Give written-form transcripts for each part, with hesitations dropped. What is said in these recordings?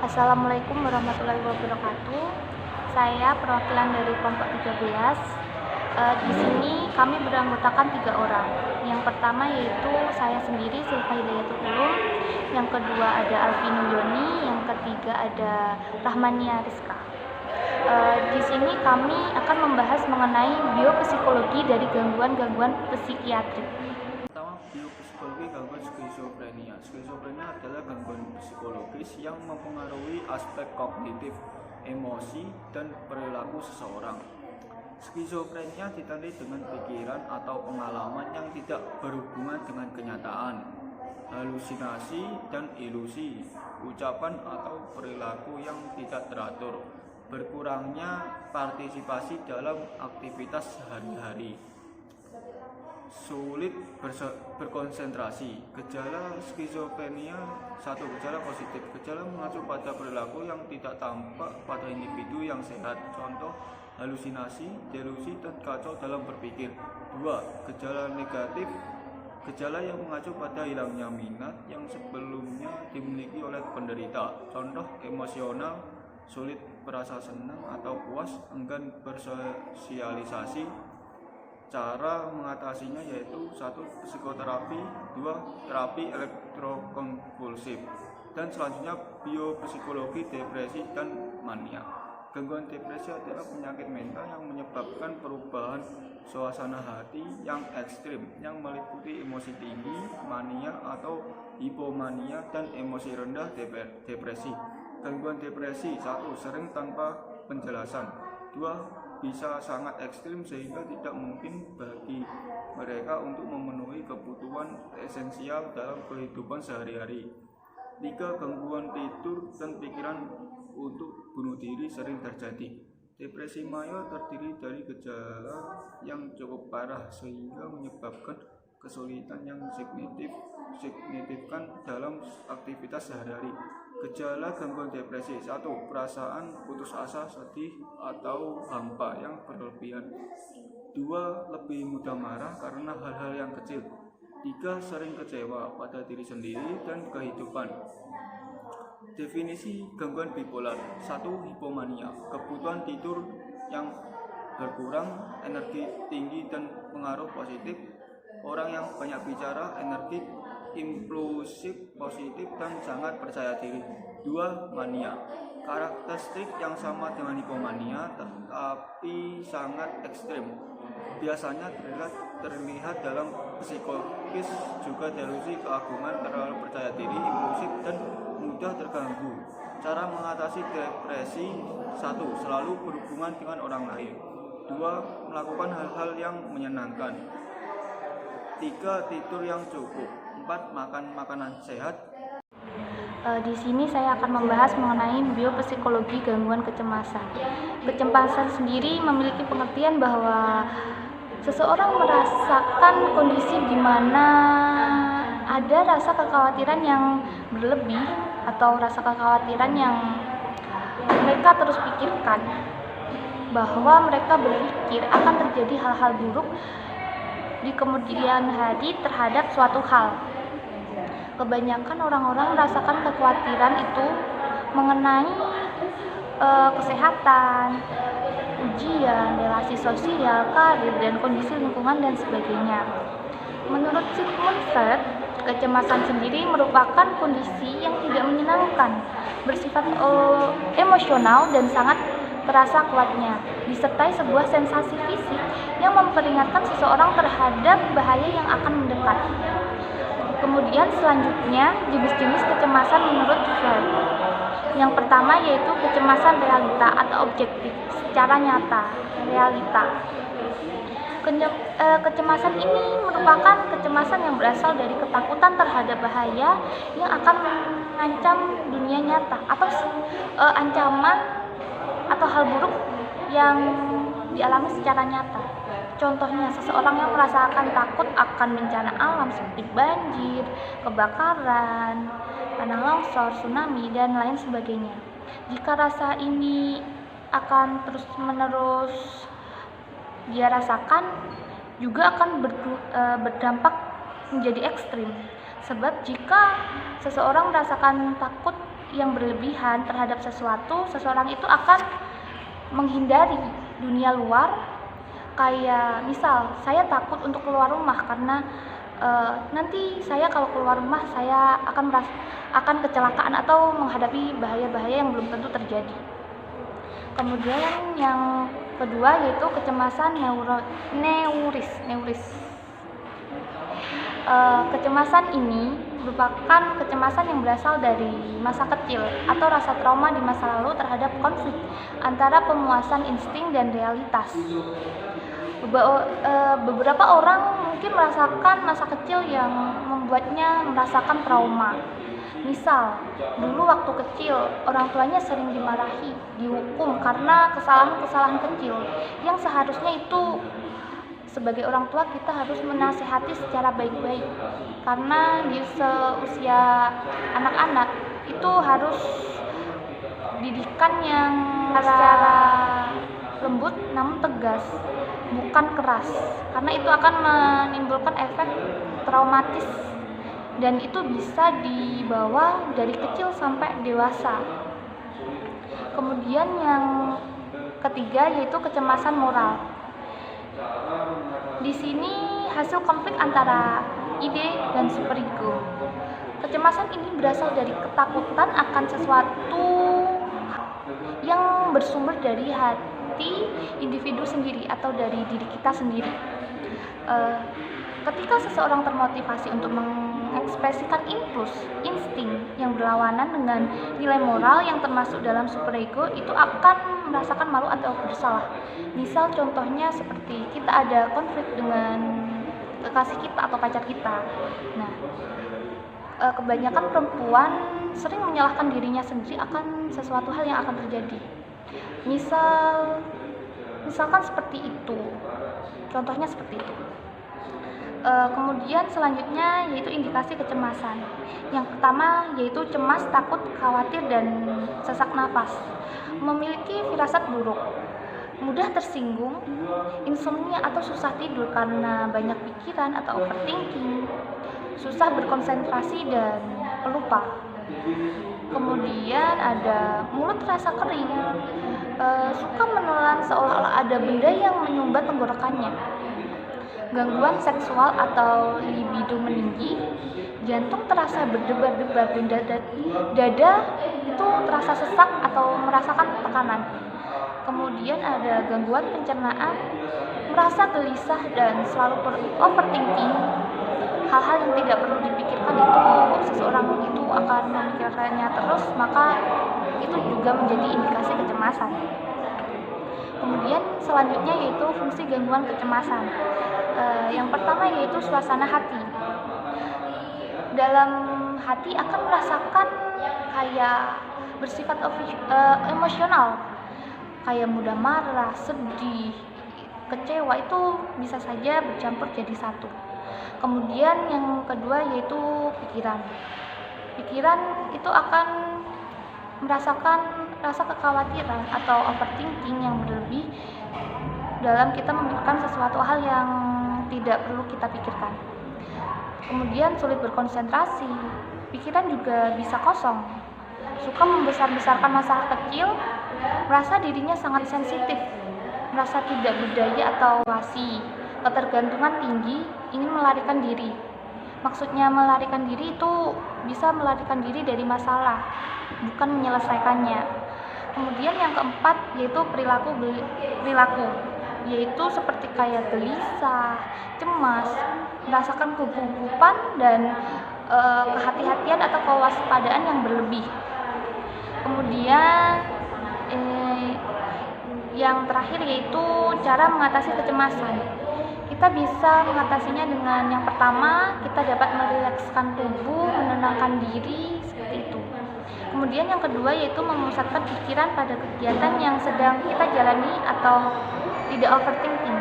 Assalamualaikum warahmatullahi wabarakatuh. Saya perwakilan dari kelompok 13. Di sini kami beranggotakan 3 orang. Yang pertama yaitu saya sendiri, Zulfa Hidayatul Ulum. Yang kedua ada Alvino Yoni. Yang ketiga ada Rahmania Rizka. Di sini kami akan membahas mengenai biopsikologi dari gangguan-gangguan psikiatrik. Pertama, biopsikologi gangguan skizofrenia. Skizofrenia adalah gangguan psikologis yang mempengaruhi aspek kognitif, emosi, dan perilaku seseorang. Skizofrenia ditandai dengan pikiran atau pengalaman yang tidak berhubungan dengan kenyataan, halusinasi dan ilusi, ucapan atau perilaku yang tidak teratur, berkurangnya partisipasi dalam aktivitas sehari-hari, sulit berkonsentrasi. Gejala skizofrenia: 1. Gejala positif. Gejala mengacu pada perilaku yang tidak tampak pada individu yang sehat. Contoh, halusinasi, delusi, dan kacau dalam berpikir. 2. Gejala negatif. Gejala yang mengacu pada hilangnya minat yang sebelumnya dimiliki oleh penderita. Contoh, emosional, sulit merasa senang atau puas, enggan bersosialisasi. Cara mengatasinya yaitu 1. Psikoterapi, 2. Terapi elektrokonvulsif, dan selanjutnya biopsikologi depresi dan mania. Gangguan depresi adalah penyakit mental yang menyebabkan perubahan suasana hati yang ekstrim yang meliputi emosi tinggi, mania atau hipomania, dan emosi rendah, depresi. Gangguan depresi: 1. Sering tanpa penjelasan. 2. Bisa sangat ekstrim sehingga tidak mungkin bagi mereka untuk memenuhi kebutuhan esensial dalam kehidupan sehari-hari. 3. Gangguan tidur dan pikiran untuk bunuh diri sering terjadi. Depresi maya terdiri dari gejala yang cukup parah sehingga menyebabkan kesulitan yang signifikan dalam aktivitas sehari-hari. Gejala gangguan depresi: 1. Perasaan putus asa, sedih, atau hampa yang berlebihan. 2. Lebih mudah marah karena hal-hal yang kecil. 3. Sering kecewa pada diri sendiri dan kehidupan. Definisi gangguan bipolar: 1. Hipomania, kebutuhan tidur yang berkurang, energi tinggi dan pengaruh positif, orang yang banyak bicara, energik, impulsif, positif, dan sangat percaya diri. 2. Mania, karakteristik yang sama dengan hipomania tetapi sangat ekstrim. Biasanya terlihat dalam psikologis, juga delusi, keagungan, terlalu percaya diri, impulsif, dan mudah terganggu. Cara mengatasi depresi: 1. Selalu berhubungan dengan orang lain. 2. Melakukan hal-hal yang menyenangkan. 3. Tidur yang cukup. 4. Makan makanan sehat. Di sini saya akan membahas mengenai biopsikologi gangguan kecemasan. Kecemasan sendiri memiliki pengertian bahwa seseorang merasakan kondisi di mana ada rasa kekhawatiran yang berlebih atau rasa kekhawatiran yang mereka terus pikirkan, bahwa mereka berpikir akan terjadi hal-hal buruk di kemudian hari terhadap suatu hal. Kebanyakan orang-orang merasakan kekhawatiran itu mengenai kesehatan, ujian, relasi sosial, karir, dan kondisi lingkungan dan sebagainya. Menurut Sigmund Freud, kecemasan sendiri merupakan kondisi yang tidak menyenangkan, bersifat emosional dan sangat terasa kuatnya, disertai sebuah sensasi fisik yang memperingatkan seseorang terhadap bahaya yang akan mendekat. Kemudian selanjutnya jenis-jenis kecemasan menurut Freud. Yang pertama yaitu kecemasan realita atau objektif, secara nyata, realita. Kecemasan ini merupakan kecemasan yang berasal dari ketakutan terhadap bahaya yang akan mengancam dunia nyata, atau ancaman atau hal buruk yang dialami secara nyata. Contohnya, seseorang yang merasakan takut akan bencana alam seperti banjir, kebakaran, tanah longsor, tsunami, dan lain sebagainya. Jika rasa ini akan terus-menerus dia rasakan, juga akan berdampak menjadi ekstrim. Sebab jika seseorang merasakan takut yang berlebihan terhadap sesuatu, seseorang itu akan menghindari dunia luar. Kayak misal saya takut untuk keluar rumah karena nanti saya kalau keluar rumah saya akan kecelakaan atau menghadapi bahaya-bahaya yang belum tentu terjadi. Kemudian yang kedua yaitu kecemasan neuris. Kecemasan ini merupakan kecemasan yang berasal dari masa kecil atau rasa trauma di masa lalu terhadap konflik antara pemuasan insting dan realitas. Beberapa orang mungkin merasakan masa kecil yang membuatnya merasakan trauma. Misal, dulu waktu kecil orang tuanya sering dimarahi, dihukum karena kesalahan-kesalahan kecil yang seharusnya itu sebagai orang tua kita harus menasihati secara baik-baik, karena di usia anak-anak itu harus didikan yang secara lembut namun tegas, bukan keras, karena itu akan menimbulkan efek traumatis dan itu bisa dibawa dari kecil sampai dewasa. Kemudian yang ketiga yaitu kecemasan moral. Di sini hasil konflik antara ide dan superego. Kecemasan ini berasal dari ketakutan akan sesuatu yang bersumber dari hati individu sendiri atau dari diri kita sendiri. Ketika seseorang termotivasi untuk mengekspresikan insting yang berlawanan dengan nilai moral yang termasuk dalam superego, itu akan merasakan malu atau bersalah. Misal contohnya seperti kita ada konflik dengan kekasih kita atau pacar kita. Nah, kebanyakan perempuan sering menyalahkan dirinya sendiri akan sesuatu hal yang akan terjadi. Misalkan seperti itu. Contohnya seperti itu. Kemudian selanjutnya yaitu indikasi kecemasan. Yang pertama yaitu cemas, takut, khawatir, dan sesak nafas. Memiliki firasat buruk, mudah tersinggung, insomnia atau susah tidur karena banyak pikiran atau overthinking, susah berkonsentrasi dan pelupa. Kemudian ada mulut terasa kering, suka menelan seolah-olah ada benda yang menyumbat tenggorokannya, gangguan seksual atau libido meninggi, jantung terasa berdebar-debar dan dada itu terasa sesak atau merasakan tekanan. Kemudian ada gangguan pencernaan, merasa gelisah dan selalu overthinking. Hal-hal yang tidak perlu dipikirkan itu seseorang itu akan memikirkannya terus, maka itu juga menjadi indikasi kecemasan. Kemudian selanjutnya yaitu fungsi gangguan kecemasan. Yang pertama yaitu suasana hati. Dalam hati akan merasakan kayak bersifat emosional, kayak mudah marah, sedih, kecewa, itu bisa saja bercampur jadi satu. Kemudian yang kedua yaitu pikiran. Pikiran itu akan merasakan rasa kekhawatiran atau overthinking yang berlebih dalam kita memikirkan sesuatu hal yang tidak perlu kita pikirkan. Kemudian sulit berkonsentrasi, pikiran juga bisa kosong, suka membesar-besarkan masalah kecil, merasa dirinya sangat sensitif, merasa tidak berdaya atau wasi, ketergantungan tinggi, ingin melarikan diri. Maksudnya melarikan diri itu bisa melarikan diri dari masalah, bukan menyelesaikannya. Kemudian yang keempat yaitu perilaku, yaitu seperti kayak gelisah, cemas, merasakan kegugupan dan kehati-hatian atau kewaspadaan yang berlebih. Kemudian yang terakhir yaitu cara mengatasi kecemasan. Kita bisa mengatasinya dengan yang pertama, kita dapat merilekskan tubuh, menenangkan diri, seperti itu. Kemudian yang kedua yaitu memusatkan pikiran pada kegiatan yang sedang kita jalani atau tidak overthinking.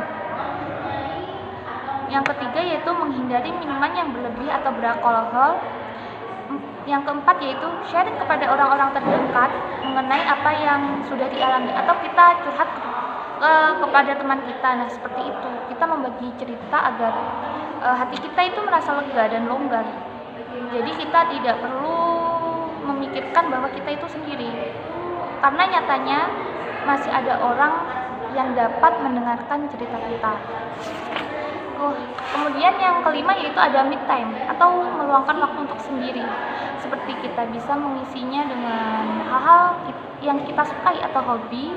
Yang ketiga yaitu menghindari minuman yang berlebih atau beralkohol. Yang keempat yaitu sharing kepada orang-orang terdekat mengenai apa yang sudah dialami, atau kita curhat kepada teman kita. Nah, seperti itu kita membagi cerita agar hati kita itu merasa lega dan longgar. Jadi kita tidak perlu memikirkan menjelaskan bahwa kita itu sendiri, karena nyatanya masih ada orang yang dapat mendengarkan cerita kita. Kemudian yang kelima yaitu ada me time atau meluangkan waktu untuk sendiri. Seperti kita bisa mengisinya dengan hal-hal yang kita sukai atau hobi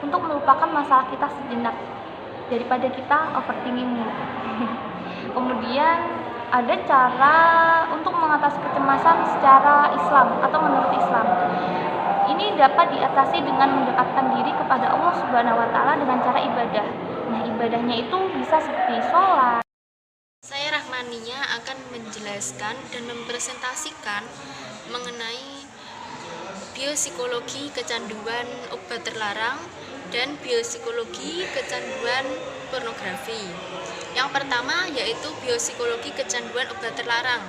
untuk melupakan masalah kita sejenak daripada kita overthinking. Kemudian ada cara untuk mengatasi kecemasan secara Islam atau menurut Islam. Ini dapat diatasi dengan mendekatkan diri kepada Allah Subhanahu wa taala dengan cara ibadah. Nah, ibadahnya itu bisa seperti sholat. Saya Rahmania akan menjelaskan dan mempresentasikan mengenai biopsikologi kecanduan obat terlarang dan biopsikologi kecanduan pornografi. Yang pertama yaitu biopsikologi kecanduan obat terlarang.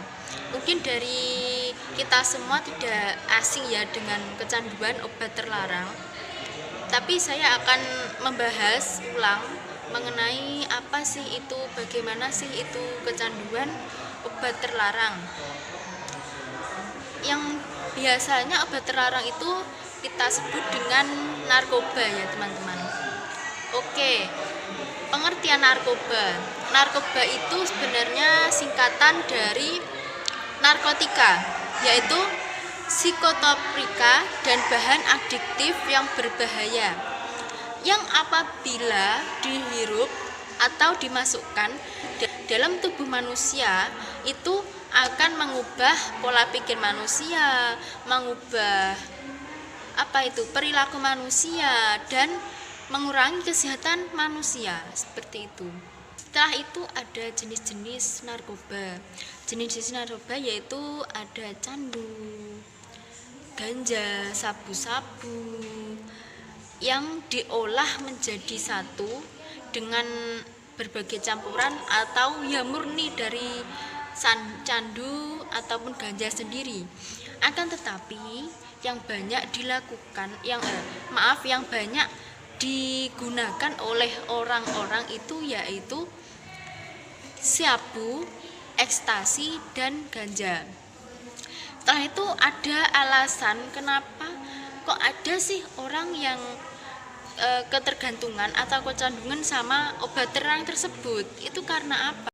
Mungkin dari kita semua tidak asing ya dengan kecanduan obat terlarang. Tapi saya akan membahas ulang mengenai apa sih itu, bagaimana sih itu kecanduan obat terlarang. Yang biasanya obat terlarang itu kita sebut dengan narkoba ya teman-teman. Oke, pengertian narkoba. Narkoba itu sebenarnya singkatan dari narkotika, yaitu psikotropika dan bahan adiktif yang berbahaya yang apabila dihirup atau dimasukkan dalam tubuh manusia itu akan mengubah pola pikir manusia, mengubah perilaku manusia dan mengurangi kesehatan manusia, seperti itu. Setelah itu ada jenis-jenis narkoba. Jenis-jenis narkoba yaitu ada candu, ganja, sabu-sabu yang diolah menjadi satu dengan berbagai campuran atau ya murni dari candu ataupun ganja sendiri. Akan tetapi yang banyak dilakukan yang banyak digunakan oleh orang-orang itu yaitu sabu, ekstasi dan ganja. Setelah itu ada alasan kenapa kok ada sih orang yang ketergantungan atau kecanduan sama obat terlarang tersebut. Itu karena apa?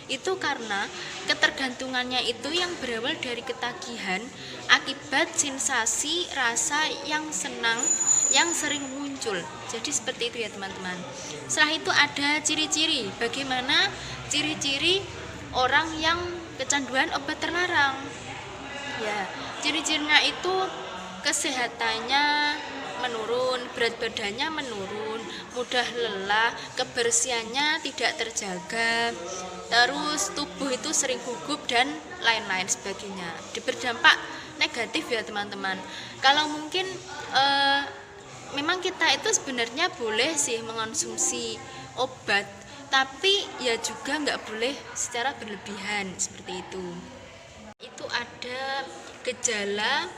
Itu karena ketergantungannya itu yang berawal dari ketagihan akibat sensasi rasa yang senang yang sering muncul. Jadi seperti itu ya teman-teman. Setelah itu ada ciri-ciri. Bagaimana ciri-ciri orang yang kecanduan obat terlarang? Ya, ciri-cirinya itu kesehatannya menurun, berat badannya menurun, mudah lelah, kebersihannya tidak terjaga, terus tubuh itu sering gugup dan lain-lain sebagainya. Berdampak negatif ya teman-teman. Kalau mungkin memang kita itu sebenarnya boleh sih mengonsumsi obat, tapi ya juga nggak boleh secara berlebihan seperti itu. Itu ada gejala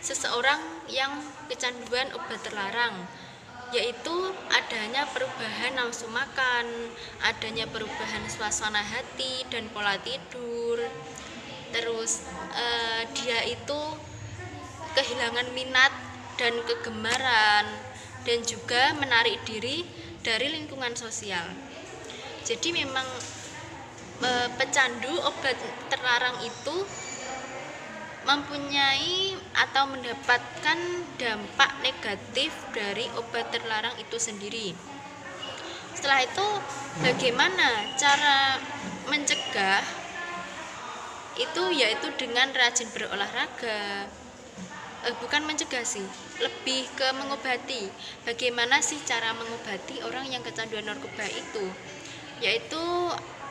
seseorang yang kecanduan obat terlarang, yaitu adanya perubahan nafsu makan, adanya perubahan suasana hati dan pola tidur, terus dia itu kehilangan minat dan kegemaran, dan juga menarik diri dari lingkungan sosial. Jadi memang pecandu obat terlarang itu mempunyai atau mendapatkan dampak negatif dari obat terlarang itu sendiri. Setelah itu bagaimana cara mencegah itu, yaitu dengan rajin berolahraga. Bukan mencegah sih, lebih ke mengobati. Bagaimana sih cara mengobati orang yang kecanduan narkoba itu? Yaitu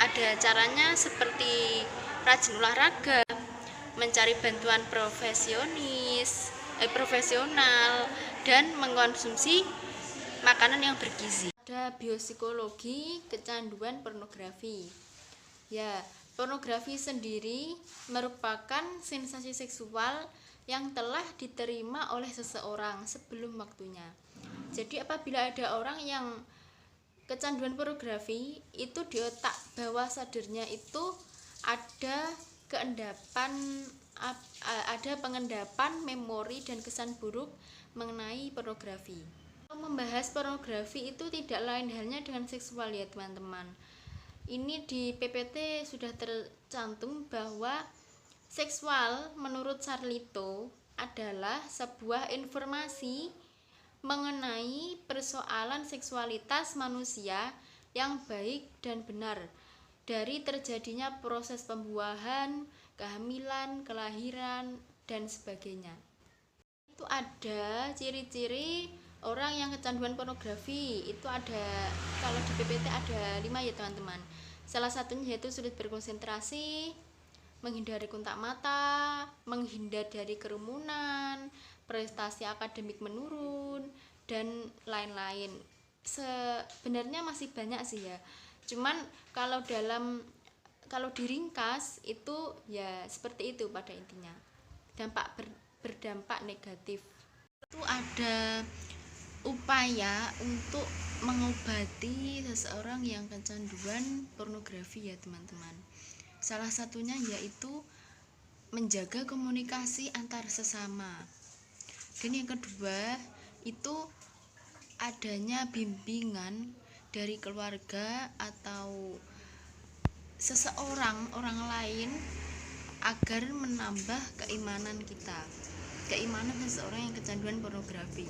ada caranya seperti rajin olahraga, mencari bantuan profesional dan mengkonsumsi makanan yang bergizi. Ada biopsikologi kecanduan pornografi. Ya, pornografi sendiri merupakan sensasi seksual yang telah diterima oleh seseorang sebelum waktunya. Jadi apabila ada orang yang kecanduan pornografi, itu di otak bawah sadarnya itu ada keendapan ada pengendapan memori dan kesan buruk mengenai pornografi. Membahas pornografi itu tidak lain halnya dengan seksual ya teman-teman. Ini di PPT sudah tercantum bahwa seksual menurut Sarlito adalah sebuah informasi mengenai persoalan seksualitas manusia yang baik dan benar dari terjadinya proses pembuahan, kehamilan, kelahiran, dan sebagainya. Itu ada ciri-ciri orang yang kecanduan pornografi. Itu ada, kalau di PPT ada 5 ya teman-teman. Salah satunya yaitu sulit berkonsentrasi, menghindari kontak mata, menghindar dari kerumunan, prestasi akademik menurun, dan lain-lain. Sebenarnya masih banyak sih ya, cuman kalau diringkas itu ya seperti itu pada intinya, berdampak negatif. Itu ada upaya untuk mengobati seseorang yang kecanduan pornografi ya teman-teman. Salah satunya yaitu menjaga komunikasi antar sesama, dan yang kedua itu adanya bimbingan dari keluarga atau orang lain agar menambah keimanan seseorang yang kecanduan pornografi.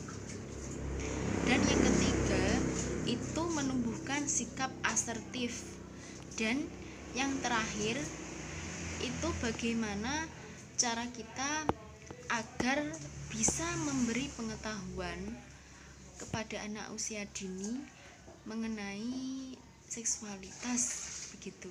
Dan yang ketiga itu menumbuhkan sikap asertif, dan yang terakhir itu bagaimana cara kita agar bisa memberi pengetahuan kepada anak usia dini mengenai seksualitas begitu.